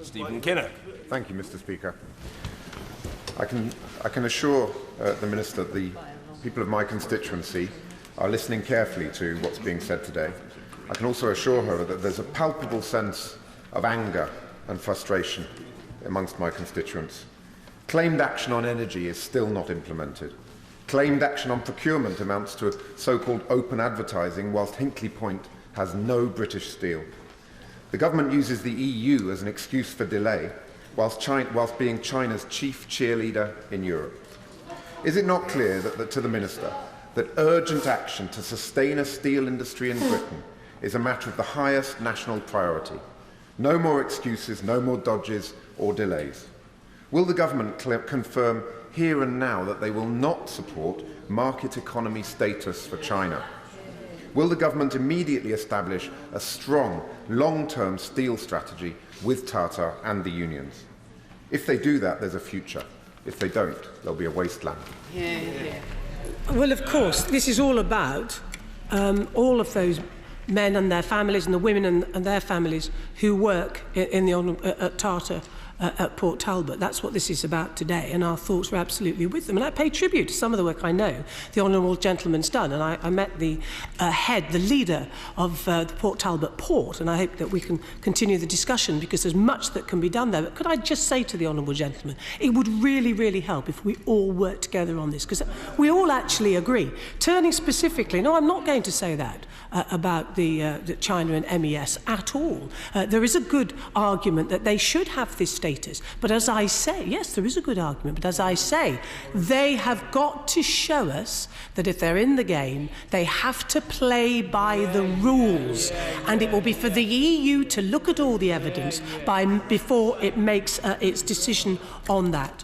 Stephen Kinnock. Thank you, Mr. Speaker. I can assure the Minister that the people of my constituency are listening carefully to what's being said today. I can also assure her that there's a palpable sense of anger and frustration amongst my constituents. Claimed action on energy is still not implemented. Claimed action on procurement amounts to so-called open advertising, whilst Hinkley Point has no British steel. The government uses the EU as an excuse for delay, whilst being China's chief cheerleader in Europe. Is it not clear to the Minister that urgent action to sustain a steel industry in Britain is a matter of the highest national priority? No more excuses, no more dodges or delays. Will the government confirm here and now that they will not support market economy status for China? Will the government immediately establish a strong, long-term steel strategy with Tata and the unions? If they do that, there's a future. If they don't, there'll be a wasteland. Well, of course, this is all about all of those men and their families and the women and their families who work at Tata at Port Talbot. That's what this is about today, and our thoughts are absolutely with them. And I pay tribute to some of the work I know the honourable gentleman's done, and I met the the leader of the Port Talbot port, and I hope that we can continue the discussion because there's much that can be done there. But could I just say to the honourable gentleman, it would really, really help if we all work together on this, because we all actually agree. Turning specifically, no, I'm not going to say that about the China and MES at all. There is a good argument that they should have this status, but as I say, yes, there is a good argument, but as I say, they have got to show us that if they're in the game, they have to play by the rules, and it will be for the EU to look at all the evidence before it makes its decision on that.